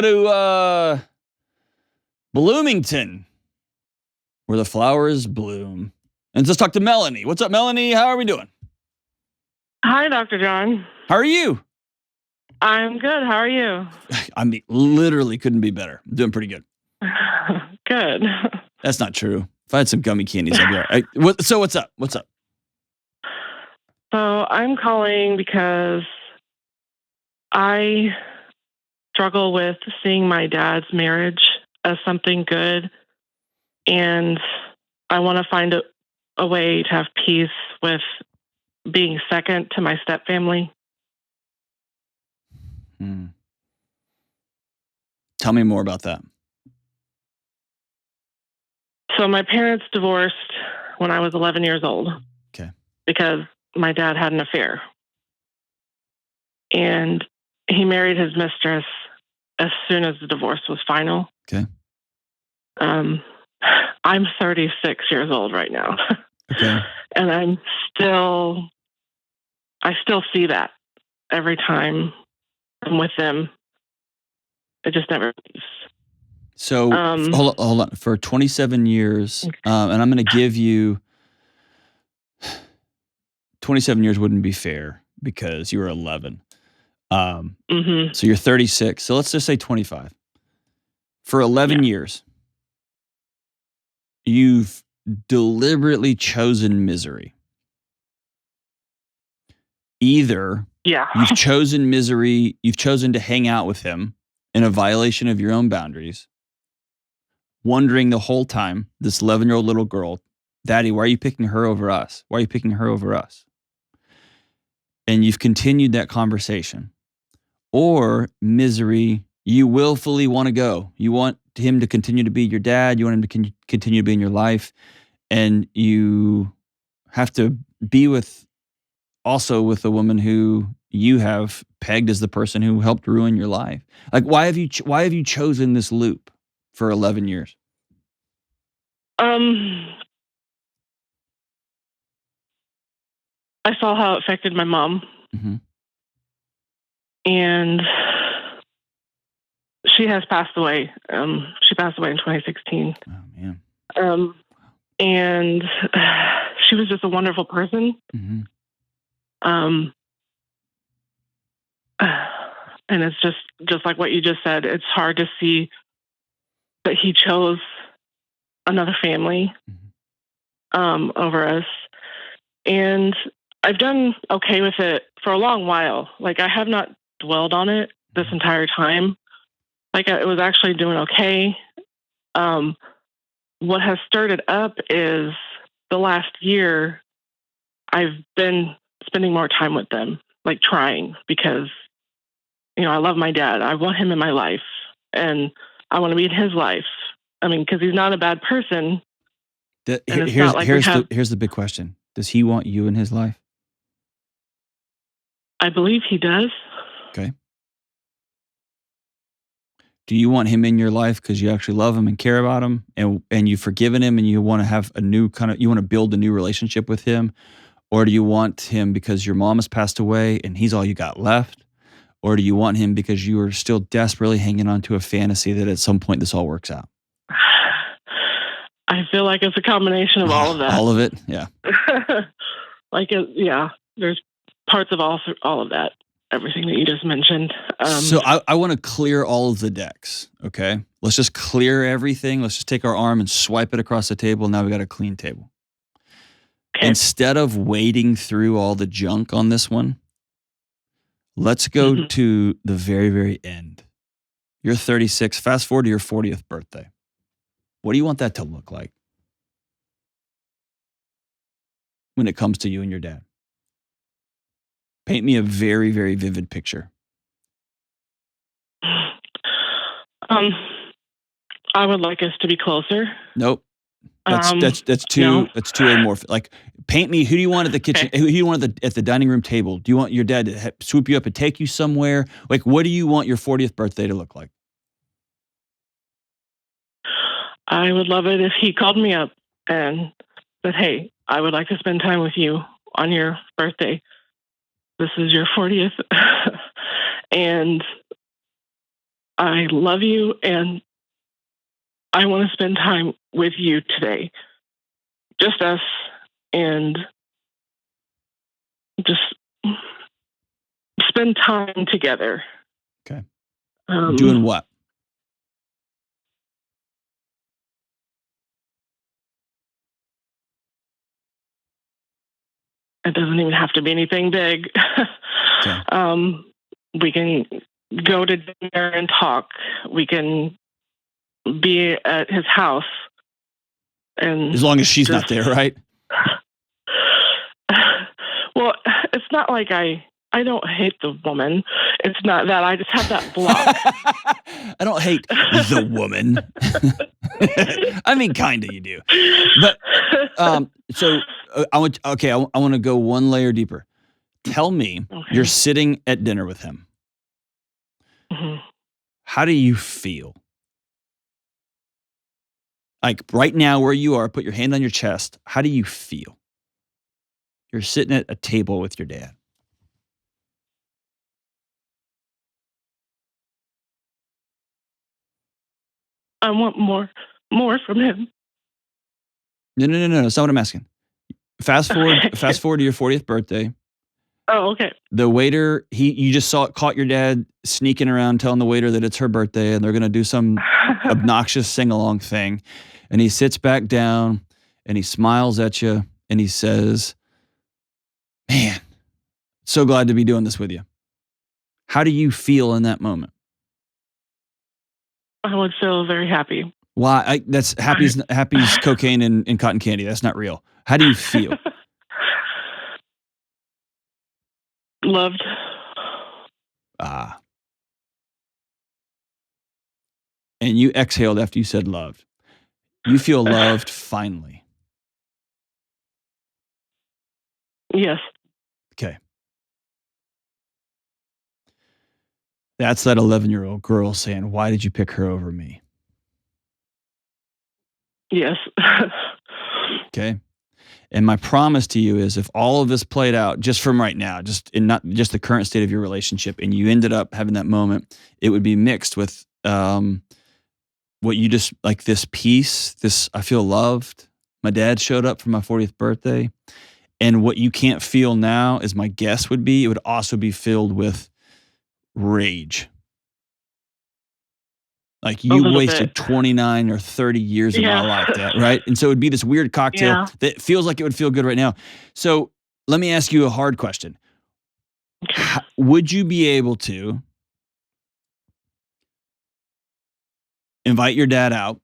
go to Bloomington, where the flowers bloom. And let's talk to Melanie. What's up, Melanie? How are we doing? Hi, Dr. John. How are you? I'm good. How are you? I mean, literally couldn't be better. I'm doing pretty good. Good. That's not true. If I had some gummy candies, I'd be all right. So what's up? What's up? So I'm calling because I struggle with seeing my dad's marriage as something good, and I want to find a way to have peace with being second to my stepfamily. Tell me more about that. So my parents divorced when I was 11 years old. Okay. Because my dad had an affair. And he married his mistress as soon as the divorce was final. Okay. I'm 36 years old right now. Okay. And I still see that every time I'm with them. It just never leaves. So hold on. For 27 years, and I'm going to give you 27 years wouldn't be fair because you were 11. So you're 36. So let's just say 25. For 11 years, you've deliberately chosen misery. Either you've chosen misery, you've chosen to hang out with him in a violation of your own boundaries, wondering the whole time, this 11-year-old little girl, Daddy, why are you picking her over us? Why are you picking her over us? And you've continued that conversation. Or misery, you willfully want to go. You want him to continue to be your dad. You want him to continue to be in your life. And you have to be with a woman who you have pegged as the person who helped ruin your life. Like, why have you chosen this loop for 11 years? I saw how it affected my mom. Mm-hmm. And she has passed away. She passed away in 2016. Oh, man. And she was just a wonderful person. Mm-hmm. And it's just like what you just said. It's hard to see that he chose another family over us. And I've done okay with it for a long while. Like, I have not dwelled on it this entire time. Like, it was actually doing okay. What has stirred it up is the last year I've been spending more time with them, like trying, because, I love my dad. I want him in my life, and I want to be in his life. I mean, because he's not a bad person. Here's the big question. Does he want you in his life? I believe he does. Okay. Do you want him in your life because you actually love him and care about him, and you've forgiven him, and you want to have you want to build a new relationship with him? Or do you want him because your mom has passed away and he's all you got left? Or do you want him because you are still desperately hanging on to a fantasy that at some point this all works out? I feel like it's a combination of all of that. All of it? Yeah. There's parts of all of that, everything that you just mentioned. So I want to clear all of the decks, okay? Let's just clear everything. Let's just take our arm and swipe it across the table. Now we got a clean table. Okay. Instead of wading through all the junk on this one, let's go to the very, very end. You're 36. Fast forward to your 40th birthday. What do you want that to look like when it comes to you and your dad? Paint me a very, very vivid picture. I would like us to be closer. Nope. That's too amorphous. Like, paint me, who do you want at the kitchen? Okay. Who do you want at the dining room table? Do you want your dad to swoop you up and take you somewhere? Like, what do you want your 40th birthday to look like? I would love it if he called me up and said, hey, I would like to spend time with you on your birthday. This is your 40th. And I love you and I want to spend time with you today. Just us, and just spend time together. Okay. Doing what? It doesn't even have to be anything big. Okay. We can go to dinner and talk. We can be at his house. And as long as she's not there, right? Well, it's not like I don't hate the woman. It's not that. I just have that block. I don't hate the woman. I mean, kind of you do. But so I want to go one layer deeper. Tell me, you're sitting at dinner with him. Mm-hmm. How do you feel? Like right now where you are, put your hand on your chest. How do you feel? You're sitting at a table with your dad. I want more from him. No. That's not what I'm asking. Fast forward to your 40th birthday. Oh, okay. The waiter, you just caught your dad sneaking around telling the waiter that it's her birthday and they're going to do some obnoxious sing-along thing. And he sits back down and he smiles at you and he says, "Man, so glad to be doing this with you." How do you feel in that moment? I would feel very happy. Why? That's happy's cocaine and cotton candy. That's not real. How do you feel? Loved. And you exhaled after you said loved. You feel loved finally. Yes. Okay. That's that 11-year-old girl saying, "Why did you pick her over me?" Yes. Okay. And my promise to you is if all of this played out just from right now, just in not just the current state of your relationship, and you ended up having that moment, it would be mixed with what you just like this peace, this I feel loved. My dad showed up for my 40th birthday. And what you can't feel now, as my guess would be, it would also be filled with rage. Like you wasted 29 or 30 years of my life, right? And so it would be this weird cocktail that feels like it would feel good right now. So let me ask you a hard question. Okay. Would you be able to invite your dad out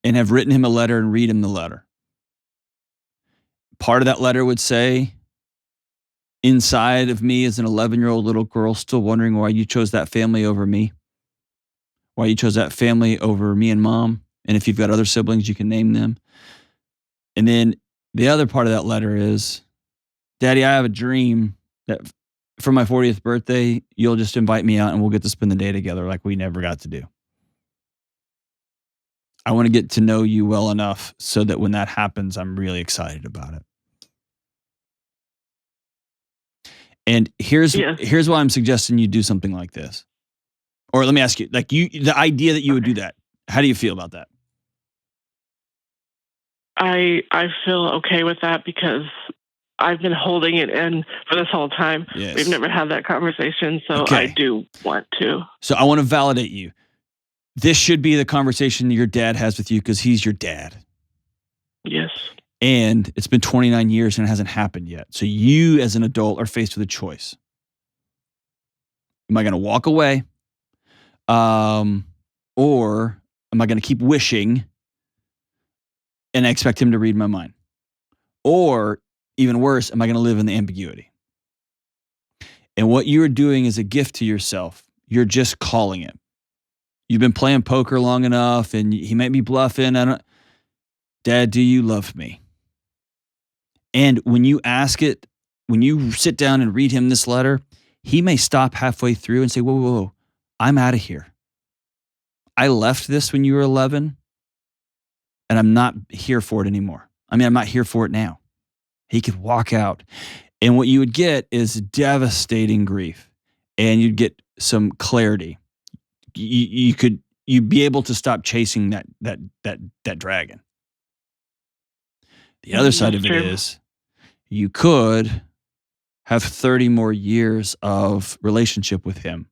and have written him a letter and read him the letter? Part of that letter would say, "Inside of me is an 11-year-old little girl still wondering why you chose that family over me. Why you chose that family over me and mom. And if you've got other siblings, you can name them." And then the other part of that letter is, "Daddy, I have a dream that for my 40th birthday, you'll just invite me out and we'll get to spend the day together like we never got to do. I want to get to know you well enough so that when that happens, I'm really excited about it." And here's why I'm suggesting you do something like this. Or let me ask you, like the idea that you would do that, how do you feel about that? I feel okay with that because I've been holding it in for this whole time. Yes. We've never had that conversation, so I do want to. So I want to validate you. This should be the conversation your dad has with you because he's your dad. Yes. And it's been 29 years and it hasn't happened yet. So you as an adult are faced with a choice. Am I going to walk away? Or am I going to keep wishing and I expect him to read my mind? Or even worse, am I going to live in the ambiguity? And what you're doing is a gift to yourself. You're just calling it. You've been playing poker long enough and he might be bluffing. Dad, do you love me? And when you ask it, when you sit down and read him this letter, he may stop halfway through and say, whoa, I'm out of here. I left this when you were 11 and I'm not here for it anymore. I mean, I'm not here for it now. He could walk out. And what you would get is devastating grief and you'd get some clarity. you'd be able to stop chasing that dragon. The other side of it is you could have 30 more years of relationship with him,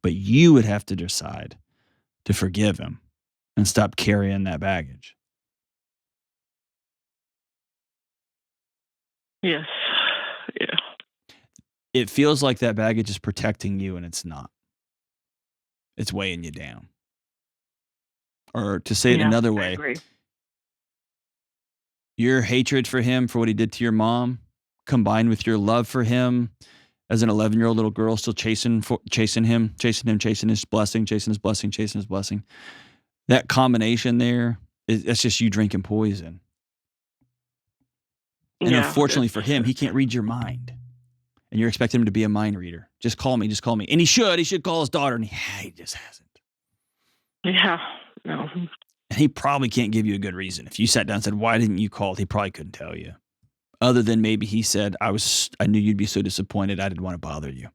but you would have to decide to forgive him and stop carrying that baggage. Yes. Yeah. It feels like that baggage is protecting you, and it's not. It's weighing you down. Or to say it another way, your hatred for him for what he did to your mom, combined with your love for him as an 11-year-old little girl still chasing him, chasing his blessing, chasing his blessing. That combination there, that's just you drinking poison. And unfortunately for him, he can't read your mind. And you're expecting him to be a mind reader. Just call me. And he should call his daughter, and he just hasn't. Yeah, no. And he probably can't give you a good reason. If you sat down and said, why didn't you call? He probably couldn't tell you. Other than maybe he said, I knew you'd be so disappointed, I didn't want to bother you.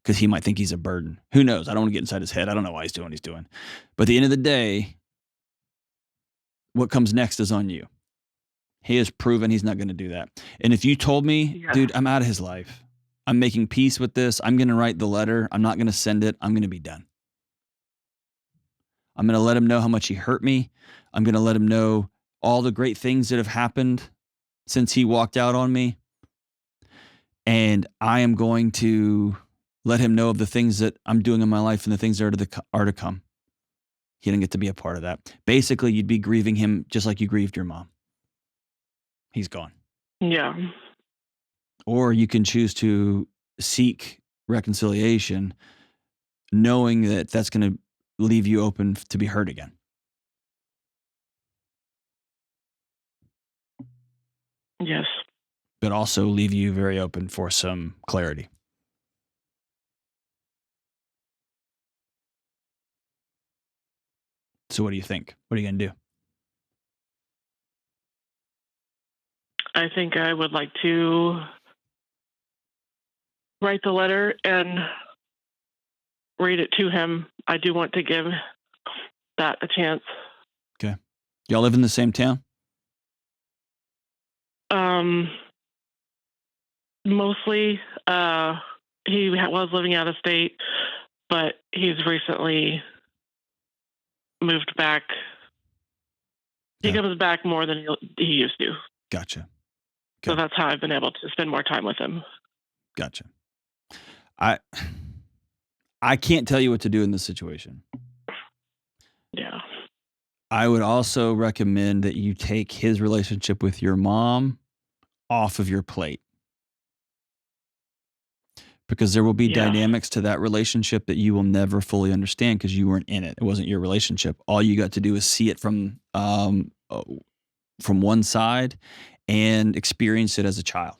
Because he might think he's a burden. Who knows? I don't want to get inside his head. I don't know why he's doing what he's doing. But at the end of the day, what comes next is on you. He has proven he's not going to do that. And if you told me, dude, I'm out of his life. I'm making peace with this. I'm going to write the letter. I'm not going to send it. I'm going to be done. I'm going to let him know how much he hurt me. I'm going to let him know all the great things that have happened since he walked out on me. And I am going to let him know of the things that I'm doing in my life and the things that are to come. He didn't get to be a part of that. Basically, you'd be grieving him just like you grieved your mom. He's gone. Yeah. Or you can choose to seek reconciliation, knowing that that's going to leave you open to be hurt again. Yes. But also leave you very open for some clarity. So what do you think? What are you going to do? I think I would like to write the letter and read it to him. I do want to give that a chance. Okay. Y'all live in the same town? Mostly. He was living out of state, but he's recently moved back. He comes back more than he used to. Gotcha. Okay. So that's how I've been able to spend more time with him. Gotcha. I can't tell you what to do in this situation. Yeah. I would also recommend that you take his relationship with your mom off of your plate. Because there will be dynamics to that relationship that you will never fully understand because you weren't in it. It wasn't your relationship. All you got to do is see it from one side and experience it as a child.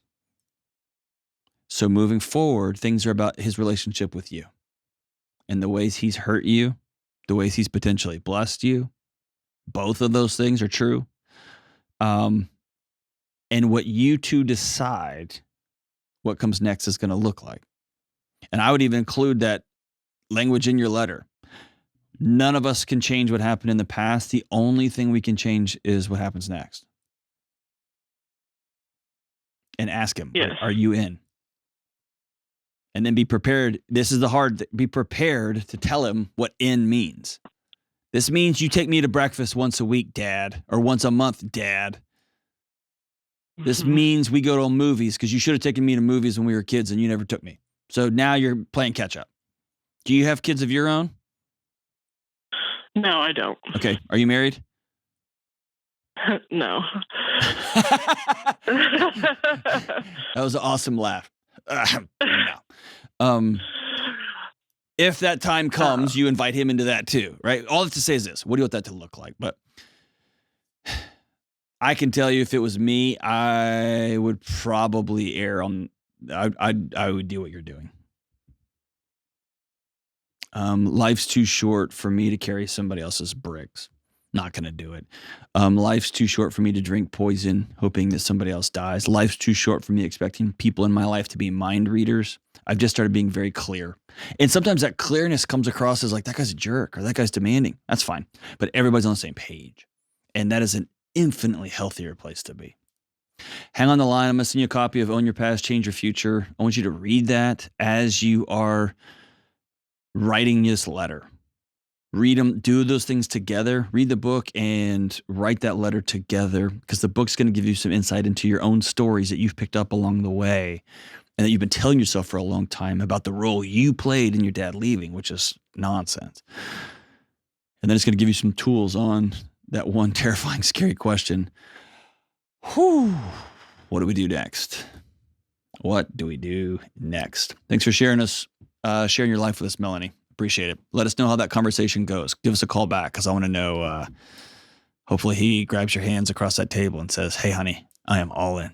So moving forward, things are about his relationship with you and the ways he's hurt you, the ways he's potentially blessed you. Both of those things are true. And what you two decide what comes next is going to look like. And I would even include that language in your letter. None of us can change what happened in the past. The only thing we can change is what happens next. And ask him, are you in? And then be prepared. This is the hard thing. Be prepared to tell him what in means. This means you take me to breakfast once a week, Dad, or once a month, Dad. This means we go to movies because you should have taken me to movies when we were kids and you never took me. So now you're playing catch up. Do you have kids of your own? No, I don't. Okay. Are you married? No. That was an awesome laugh. No. If that time comes, you invite him into that too, right? All I have to say is this. What do you want that to look like? But I can tell you if it was me, I would probably err on... I would do what you're doing. Life's too short for me to carry somebody else's bricks. Not going to do it. Life's too short for me to drink poison, hoping that somebody else dies. Life's too short for me expecting people in my life to be mind readers. I've just started being very clear. And sometimes that clearness comes across as like, that guy's a jerk or that guy's demanding. That's fine. But everybody's on the same page. And that is an infinitely healthier place to be. Hang on the line. I'm going to send you a copy of Own Your Past, Change Your Future. I want you to read that as you are writing this letter. Read them, do those things together. Read the book and write that letter together, because the book's going to give you some insight into your own stories that you've picked up along the way and that you've been telling yourself for a long time about the role you played in your dad leaving, which is nonsense. And then it's going to give you some tools on that one terrifying, scary question. Whew, what do we do next? What do we do next? Thanks for sharing your life with us, Melanie. Appreciate it. Let us know how that conversation goes. Give us a call back, because I want to know. Hopefully he grabs your hands across that table and says, hey, honey, I am all in.